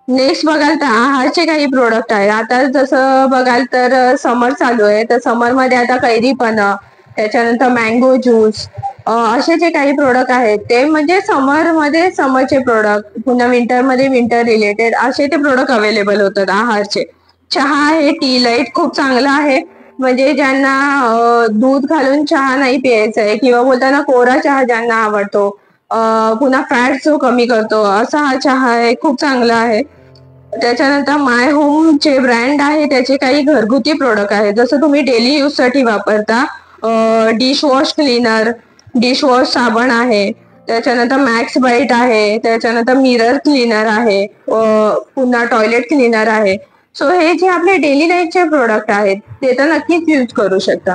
नेक्स्ट बघाल तर आहारचे काही प्रोडक्ट आहे. आता जसं बघाल तर समर चालू आहे, तर समर मध्ये आता कैरीपणा, त्याच्यानंतर मँगो ज्यूस, असे जे काही प्रोडक्ट आहेत ते म्हणजे समर मध्ये समरचे प्रोडक्ट, पुन्हा विंटर मध्ये विंटर रिलेटेड असे ते प्रोडक्ट अवेलेबल होतात आहारचे. चहा आहे, टी लाईट खूप चांगला आहे, म्हणजे ज्यांना दूध घालून चहा नाही प्यायचा आहे, किंवा बोलताना कोरा चहा ज्यांना आवडतो, पुन्हा फॅट जो कमी करतो, असा हा चहा आहे, खूप चांगला आहे. त्याच्यानंतर माय होम चे ब्रँड आहे, त्याचे काही घरगुती प्रोडक्ट आहेत, जसं तुम्ही डेली यूज साठी वापरता dish wash cleaner, dish wash साबण आहे, त्याच्यानंतर मॅक्स बाईट आहे, त्याच्यानंतर मिरर क्लीनर आहे, पुन्हा टॉयलेट क्लीनर आहे. सो हे जे आपले डेली लाईफचे प्रोडक्ट आहेत ते तर नक्कीच यूज करू शकता.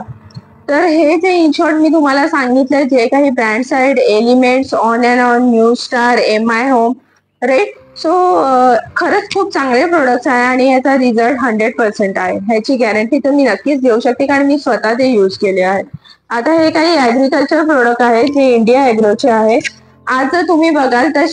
तर हे जे इन शॉर्ट मी तुम्हाला सांगितलं, जे काही ब्रँड्स आहेत, elements, on and on, new star, M I home, right. So खरंच खूप चांगले प्रोडक्ट्स आहे आणि याचा रिझल्ट 100% आहे, ह्याची गॅरंटी तर मी नक्कीच देऊ शकते, कारण मी स्वतः ते यूज केले आहे. आता हे काही ऍग्रिकल्चर प्रोडक्ट आहेत जे इंडिया ॲग्रोचे आहे. आज जर तुम्ही बघाल तर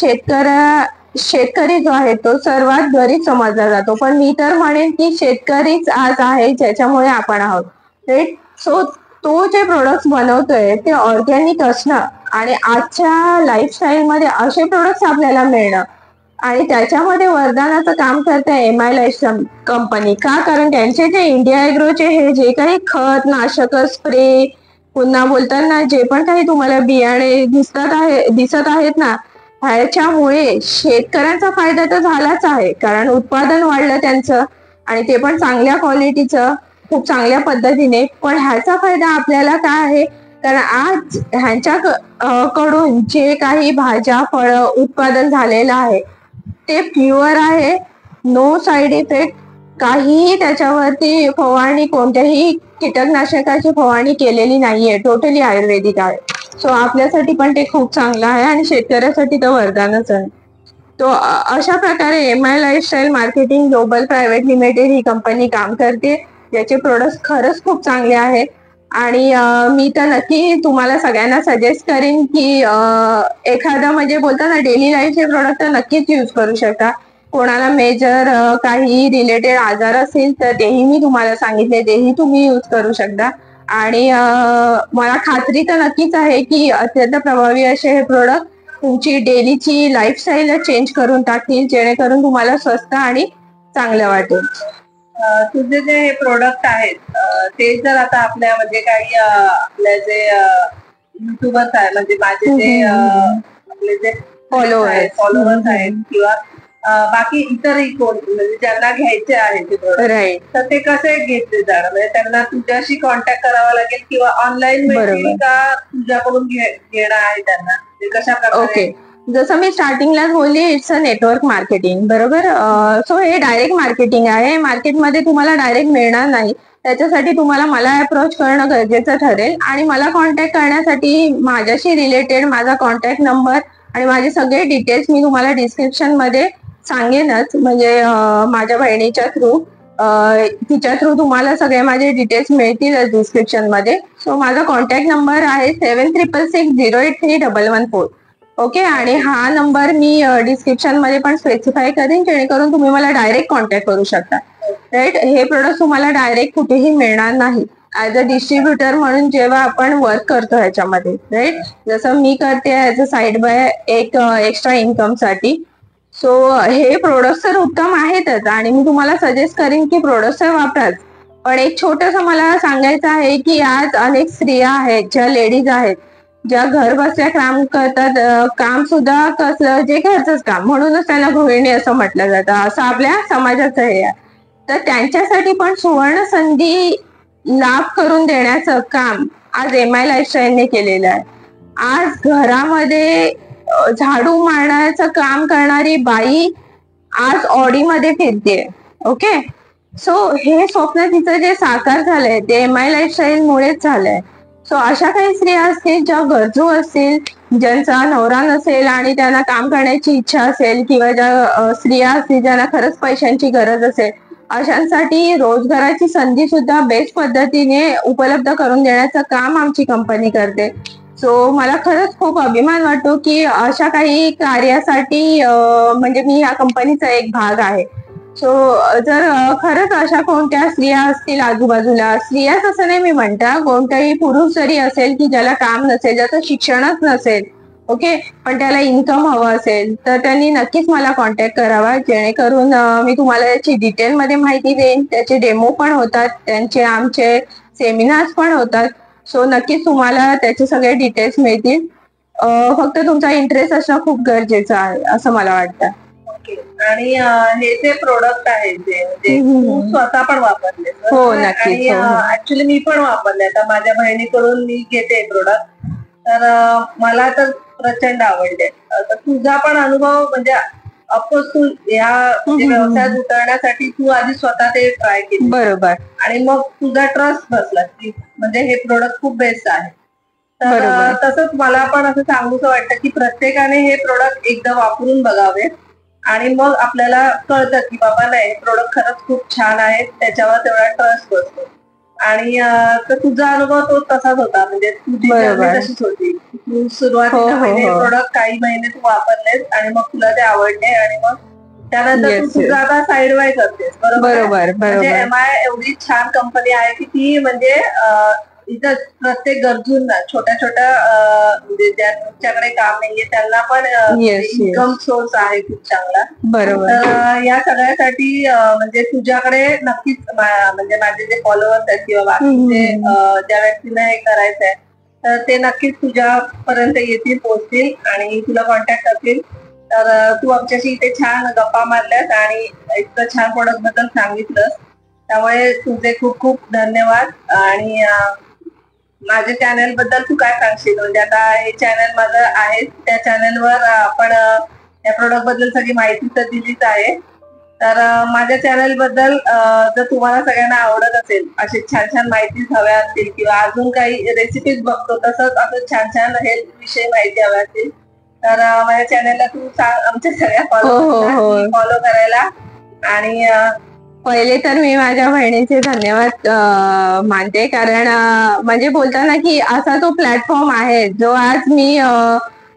शेतकरी जो आहे तो सर्वात गरीब समजला जातो, पण मी तर म्हणेन की शेतकरीच आज आहे ज्याच्यामुळे आपण आहोत, राईट. सो तो जे प्रोडक्ट्स बनवतोय ते ऑर्गॅनिक असणं आणि आजच्या लाईफस्टाईल मध्ये असे प्रोडक्ट्स आपल्याला मिळणं, आणि त्याच्यामध्ये वरदानाचं काम करते एम आय लाईफ कंपनी. का? कारण त्यांचे जे इंडिया ॲग्रोचे हे जे काही खत, नाशक, स्प्रे, पुन्हा बोलताना जे पण काही तुम्हाला बियाणे दिसत आहेत ना, ह्याच्यामुळे शेतकऱ्यांचा फायदा तर झालाच आहे, कारण उत्पादन वाढलं त्यांचं, आणि ते पण चांगल्या क्वालिटीचं, खूप चांगल्या पद्धतीने. पण ह्याचा फायदा आपल्याला काय आहे, कारण आज ह्यांच्या कडून जे काही भाज्या, फळं उत्पादन झालेलं आहे ते प्युअर आहे, नो साईड इफेक्ट, काहीही त्याच्यावरती फवारणी, कोणत्याही कीटकनाशकाची फवारणी केलेली नाहीये, टोटली आयुर्वेदिक आहे. सो आपल्यासाठी पण ते खूप चांगलं आहे आणि शेतकऱ्यासाठी तर वरदानच आहे. तो अशा प्रकारे M I lifestyle marketing global private limited ही कंपनी काम करते, ज्याचे प्रोडक्ट्स खरंच खूप चांगले आहेत. आणि मी तर नक्की तुम्हाला सगळ्यांना सजेस्ट करेन की एखादा म्हणजे बोलताना डेली लाईफचे प्रोडक्ट तर नक्कीच यूज करू शकता. कोणाला मेजर काही रिलेटेड आजार असेल तर तेही मी तुम्हाला सांगितले, तेही तुम्ही यूज करू शकता. आणि मला खात्री तर नक्कीच आहे की अत्यंत प्रभावी असे हे प्रोडक्ट तुमची डेलीची लाईफस्टाईल चेंज करून टाकतील, जेणेकरून तुम्हाला स्वस्त आणि चांगलं वाटेल. तुझे जे हे प्रोडक्ट आहेत ते जर आता आपल्या म्हणजे काही आपल्या जे युट्यूबर्स आहे, म्हणजे माझे जे आपले जे फॉलोअर्स आहेत किंवा बाकी इतरही कोण म्हणजे ज्यांना घ्यायचे आहे ते प्रोडक्ट, तर ते कसे घेतले जाणार, म्हणजे त्यांना तुझ्याशी कॉन्टॅक्ट करावा लागेल किंवा ऑनलाईन मिळतील का तुझ्याकडून घेणं आहे त्यांना, कशा प्रकारे? जसं मी स्टार्टिंगलाच बोलली, इट्स अ नेटवर्क मार्केटिंग, बरोबर. सो हे डायरेक्ट मार्केटिंग आहे, मार्केटमध्ये तुम्हाला डायरेक्ट मिळणार नाही, त्याच्यासाठी तुम्हाला मला अप्रोच करणं गरजेचं ठरेल. आणि मला कॉन्टॅक्ट करण्यासाठी माझ्याशी रिलेटेड माझा कॉन्टॅक्ट नंबर आणि माझे सगळे डिटेल्स मी तुम्हाला डिस्क्रिप्शन मध्ये सांगेनच, म्हणजे माझ्या बहिणीच्या थ्रू तिच्या थ्रू तुम्हाला सगळे माझे डिटेल्स मिळतील डिस्क्रिप्शनमध्ये. सो माझा कॉन्टॅक्ट नंबर आहे 7660831114. ओके. आणि हा नंबर मी डिस्क्रिप्शनमध्ये पण स्पेसिफाय करेन, जेणेकरून तुम्ही मला डायरेक्ट कॉन्टॅक्ट करू शकता. राईट. हे प्रोडक्ट तुम्हाला डायरेक्ट कुठेही मिळणार नाही. ऍज अ डिस्ट्रीब्युटर म्हणून जेव्हा आपण वर्क करतो ह्याच्यामध्ये, राईट, जसं मी करते ऍज अ साईड बाय एक एक्स्ट्रा इन्कम साठी. सो हे प्रोडक्ट तर उत्तम आहेतच आणि मी तुम्हाला सजेस्ट करेन की प्रोडक्ट तर वापराच. पण एक छोटस मला सांगायचं आहे की आज अनेक स्त्रिया आहेत, ज्या लेडीज आहेत, ज्या घर बसल्या काम करतात. काम सुद्धा कसलं, जे घरचंच काम, म्हणूनच त्यांना गृहिणी असं म्हटलं जातं, असं आपल्या समाजाचं हे आहे. तर त्यांच्यासाठी पण सुवर्ण संधी लाभ करून देण्याचं काम आज MI लाईफस्टाईलने केलेलं आहे. आज घरामध्ये झाडू मारण्याचं काम करणारी बाई आज ऑडीमध्ये फिरते. ओके. सो हे स्वप्न तिचं जे साकार झालंय ते MI लाईफस्टाईल मुळेच झालंय. सो अशा काही स्त्रिया असतील ज्या गरजू असतील, ज्यांचा नवरा नसेल आणि त्यांना काम करण्याची इच्छा असेल, किंवा ज्या स्त्रिया असतील ज्यांना खरंच पैशांची गरज असेल, अशांसाठी रोजगाराची संधी सुद्धा बेस्ट पद्धतीने उपलब्ध करून देण्याचं काम आमची कंपनी करते. सो मला खरंच खूप अभिमान वाटतो की अशा काही कार्यासाठी म्हणजे मी या कंपनीचा एक भाग आहे. सो जर खरंच अशा कोणत्या स्त्रिया असतील आजूबाजूला, स्त्रियाच असं नाही मी म्हणता, कोणताही पुरुष जरी असेल की ज्याला काम नसेल, ज्याचं शिक्षणच नसेल, ओके, पण त्याला इन्कम हवं असेल, तर त्यांनी नक्कीच मला कॉन्टॅक्ट करावा, जेणेकरून मी तुम्हाला याची डिटेलमध्ये माहिती देईन. त्याचे डेमो पण होतात, त्यांचे आमचे सेमिनार्स पण होतात. सो नक्कीच तुम्हाला त्याचे सगळे डिटेल्स मिळतील. फक्त तुमचा इंटरेस्ट असणं खूप गरजेचं आहे असं मला वाटतं. आणि हे जे प्रोडक्ट आहे ते तू स्वतः पण वापरले? हो, नक्कीच. ऍक्च्युली मी पण वापरले. आता माझ्या बहिणीकडून मी घेते प्रोडक्ट, तर मला तर प्रचंड आवडले. तर तुझा पण अनुभव, म्हणजे ऑफकोर्स तू या व्यवसायात उतरण्यासाठी तू आधी स्वतः ते ट्राय केली, बरोबर, आणि मग तुझा ट्रस्ट बसला की म्हणजे हे प्रोडक्ट खूप बेस्ट आहे. तर तसंच मला पण असं सांगूचं वाटतं की प्रत्येकाने हे प्रोडक्ट एकदा वापरून बघावे आणि मग आपल्याला कळतं की बाबा नाही, हे प्रोडक्ट खरंच खूप छान आहे, त्याच्यावर तेवढा ट्रस्ट बसतो. आणि तर तुझा अनुभव तो तसाच होता, म्हणजे तुझी जर्नी तशीच होती. तू सुरुवातीला पहिले प्रोडक्ट काही महिने तू वापरलेस आणि मग तुला ते आवडले आणि मग त्यानंतर तू तुझा आता साईड बाय करतेस, बरोबर. म्हणजे MI एवढी छान कंपनी आहे की ती म्हणजे इथं प्रत्येक गरजूंना, छोट्या छोट्या म्हणजे ज्यांच्याकडे काम नाहीये त्यांना पण इन्कम सोर्स आहे खूप चांगला, बरोबर. तर या सगळ्यासाठी म्हणजे तुझ्याकडे नक्कीच, म्हणजे माझे जे फॉलोअर्स आहेत किंवा बाकीचे ज्या व्यक्तींना हे करायचंय, तर ते नक्कीच तुझ्यापर्यंत येतील, पोहोचतील आणि तुला कॉन्टॅक्ट करतील. तर तू आमच्याशी इथे छान गप्पा मारल्यास आणि इतकं छान प्रोडक्ट बद्दल सांगितलंस, त्यामुळे तुझे खूप खूप धन्यवाद. आणि माझ्या चॅनल बद्दल तू काय सांगशील? म्हणजे आता हे चॅनल माझं आहे, त्या चॅनलवर आपण या प्रोडक्ट बद्दल सगळी माहिती तर दिलीच आहे. तर माझ्या चॅनल बद्दल जर तुम्हाला सगळ्यांना आवडत असेल, अशी छान छान माहिती हव्या असतील किंवा अजून काही रेसिपीज बघतो तसंच असं छान छान हेल्थ विषयी माहिती हव्या असतील, तर माझ्या चॅनलला तू सांग आमच्या सगळ्या फॉलो करायला. आणि पहिले तर मी माझ्या बहिणीचे धन्यवाद मानते, कारण म्हणजे बोलताना की असा तो प्लॅटफॉर्म आहे जो आज मी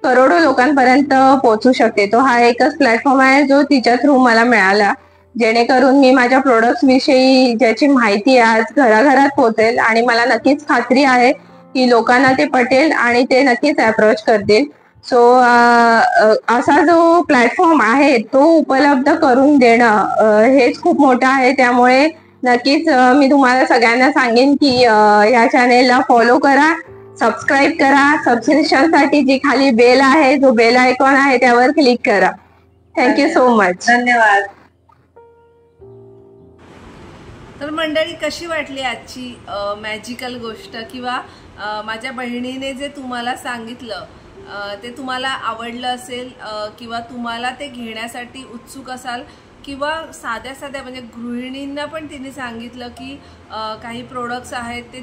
करोडो लोकांपर्यंत पोहोचू शकते. तो हा एकच प्लॅटफॉर्म आहे जो तिच्या थ्रू मला मिळाला, जेणेकरून मी माझ्या प्रोडक्ट्स विषयी ज्याची माहिती आज घराघरात पोहोचेल आणि मला नक्कीच खात्री आहे की लोकांना ते पटेल आणि ते नक्कीच अप्रोच करतील. सो असा जो प्लॅटफॉर्म आहे तो उपलब्ध करून देणं हेच खूप मोठं आहे. त्यामुळे नक्कीच मी तुम्हाला सगळ्यांना सांगेन की या चॅनेलला फॉलो करा, सबस्क्राईब करा, सबस्क्रिप्शनसाठी जी खाली बेल आहे, जो बेल आयकॉन आहे त्यावर क्लिक करा. Thank you so much. धन्यवाद. तर मंडळी, कशी वाटली आजची मॅजिकल गोष्ट, किंवा माझ्या बहिणीने जे तुम्हाला सांगितलं ते तुम्हाला आवडलं असेल, किंवा तुम्हाला ते घेण्यासाठी उत्सुक असाल, किंवा साध्या साध्या म्हणजे गृहिणींना पण तिने सांगितलं की काही प्रोडक्ट्स आहेत ते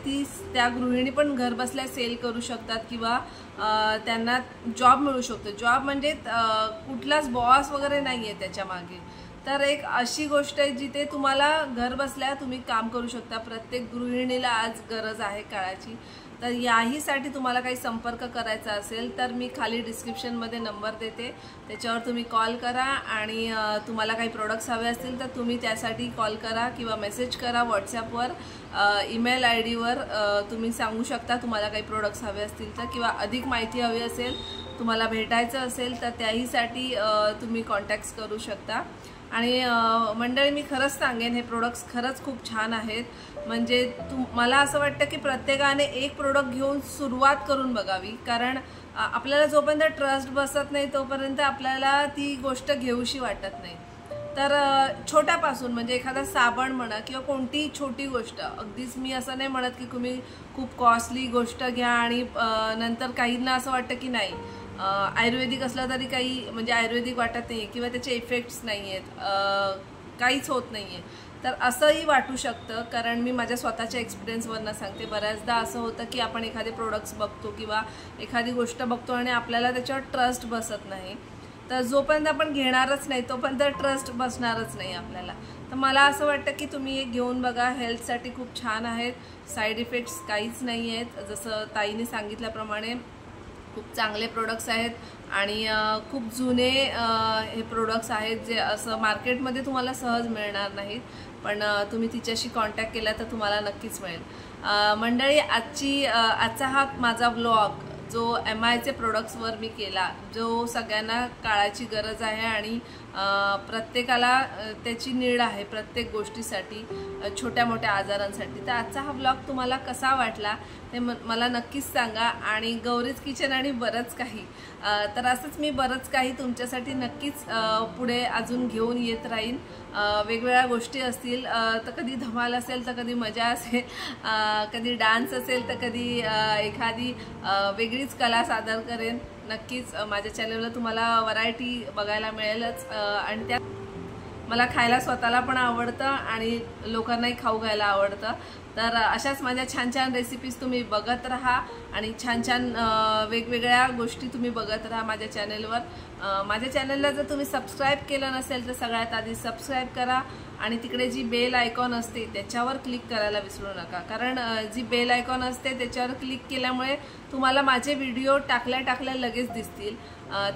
त्या गृहिणी पण घर बसल्या सेल करू शकतात, किंवा त्यांना जॉब मिळू शकतो. जॉब म्हणजे कुठलाच बॉस वगैरे नाही आहे त्याच्या मागे, तर एक अशी गोष्ट आहे जिथे तुम्हाला घर बसल्या तुम्ही काम करू शकता. प्रत्येक गृहिणीला आज गरज आहे काळाची. तर याहीसाठी तुम्हाला काही संपर्क करायचा असेल तर मी खाली डिस्क्रिप्शनमध्ये नंबर देते, त्याच्यावर तुम्ही कॉल करा आणि तुम्हाला काही प्रोडक्ट्स हवे असतील तर तुम्ही त्यासाठी कॉल करा किंवा मेसेज करा व्हॉट्सॲपवर. ईमेल आयडीवर तुम्ही सांगू शकता तुम्हाला काही प्रोडक्ट्स हवे असतील तर, किंवा अधिक माहिती हवी असेल, तुम्हाला भेटायचं असेल तर त्याहीसाठी तुम्ही कॉन्टॅक्ट्स करू शकता. आणि मंडळी मी खरंच सांगेन हे प्रोडक्ट्स खरंच खूप छान आहेत. म्हणजे मला असं वाटतं की प्रत्येकाने एक प्रोडक्ट घेऊन सुरुवात करून बघावी, कारण आपल्याला जोपर्यंत ट्रस्ट बसत नाही तोपर्यंत आपल्याला ती गोष्ट घेऊशी वाटत नाही. तर छोट्यापासून म्हणजे एखादा साबण म्हणा किंवा कोणतीही छोटी गोष्ट, अगदीच मी असं नाही म्हणत की तुम्ही खूप कॉस्टली गोष्ट घ्या आणि नंतर काहींना असं वाटतं की नाही आयुर्वेदिक असलं तरी काही म्हणजे आयुर्वेदिक वाटत नाही किंवा त्याचे इफेक्ट्स नाही आहेत, काहीच होत नाही आहे. तर असंही वाटू शकतं, कारण मी माझ्या स्वतःच्या एक्सपिरियन्सवरनं सांगते. बऱ्याचदा असं होतं की आपण एखादे प्रोडक्ट्स बघतो किंवा एखादी गोष्ट बघतो आणि आपल्याला त्याच्यावर ट्रस्ट बसत नाही. तर जोपर्यंत आपण घेणारच नाही तोपर्यंत ट्रस्ट बसणारच नाही आपल्याला. तर मला असं वाटतं की तुम्ही एक घेऊन बघा, हेल्थसाठी खूप छान आहेत, साईड इफेक्ट्स काहीच नाही आहेत. जसं ताईने सांगितल्याप्रमाणे खूप चांगले प्रोडक्ट्स आहेत आणि खूप जुने हे प्रोडक्ट्स आहेत जे असं मार्केटमध्ये तुम्हाला सहज मिळणार नाहीत, पण तुम्ही तिच्याशी कॉन्टॅक्ट केला तर तुम्हाला नक्कीच मिळेल. मंडळी आजचा हा माझा ब्लॉग जो MIचे प्रोडक्ट्सवर मी केला, जो सगळ्यांना काळाची गरज आहे आणि प्रत्येकाला त्याची नीड आहे प्रत्येक गोष्टीसाठी, छोट्या मोठ्या आजारांसाठी. तर आजचा हा ब्लॉग तुम्हाला कसा वाटला ते मला नक्कीच सांगा. आणि गौरीज किचन आणि बरंच काही, तर असंच मी बरंच काही तुमच्यासाठी नक्कीच पुढे अजून घेऊन येत राहीन. वेगवेगळ्या गोष्टी असतील तर कधी धमाल असेल तर कधी मजा असेल, कधी डान्स असेल तर कधी एखादी वेगळीच कला सादर करेन. नक्कीच माझ्या चॅनलला तुम्हाला व्हरायटी बघायला मिळेलच. आणि त्या मला खायला स्वतःला पण आवडतं आणि लोकांनाही खाऊ घायला आवडतं. तर अशाच माझ्या छान छान रेसिपीज तुम्ही बघत राहा आणि छान छान वेगवेगळ्या गोष्टी तुम्ही बघत राहा माझ्या चॅनलवर. माझ्या चॅनलला जर तुम्ही सबस्क्राईब केलं नसेल तर सगळ्यात आधी सबस्क्राईब करा आणि तिकडे जी बेल आयकॉन असते त्याच्यावर क्लिक करायला विसरू नका, कारण जी बेल आयकॉन असते त्याच्यावर क्लिक केल्यामुळे तुम्हाला माझे व्हिडिओ टाकल्या लगेच दिसतील.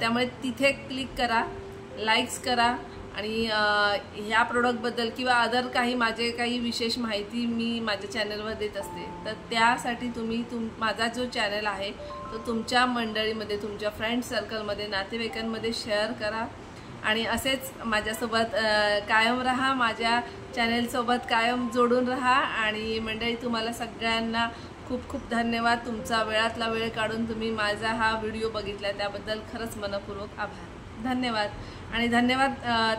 त्यामुळे तिथे क्लिक करा, लाईक्स करा आणि ह्या प्रोडक्टबद्दल किंवा अदर काही काही विशेष माहिती मी माझ्या चॅनलवर देत असते. तर त्यासाठी तुम्ही माझा जो चॅनल आहे तो तुमच्या मंडळीमध्ये, तुमच्या फ्रेंड सर्कलमध्ये, नातेवाईकांमध्ये शेअर करा आणि असेच माझ्यासोबत कायम राहा, माझ्या चॅनलसोबत कायम जोडून राहा. आणि मंडळी तुम्हाला सगळ्यांना खूप खूप धन्यवाद. तुमचा वेळातला वेळ काढून तुम्ही माझा हा व्हिडिओ बघितला त्याबद्दल खरंच मनपूर्वक आभार. धन्यवाद. आणि धन्यवाद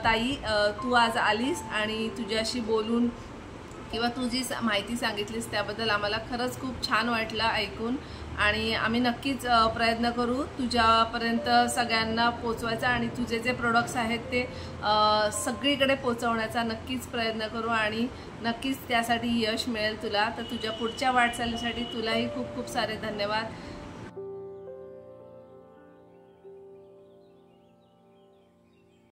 ताई, तू आज आलीस आणि तुझ्याशी बोलून किंवा तू जी माहिती सांगितलीस त्याबद्दल आम्हाला खरंच खूप छान वाटलं ऐकून. आणि आम्ही नक्कीच प्रयत्न करू तुझ्यापर्यंत सगळ्यांना पोचवायचा आणि तुझे जे प्रोडक्ट्स आहेत ते सगळीकडे पोचवण्याचा नक्कीच प्रयत्न करू आणि नक्कीच त्यासाठी यश मिळेल तुला. तर तुझ्या पुढच्या वाटचालीसाठी तुलाही खूप खूप सारे धन्यवाद.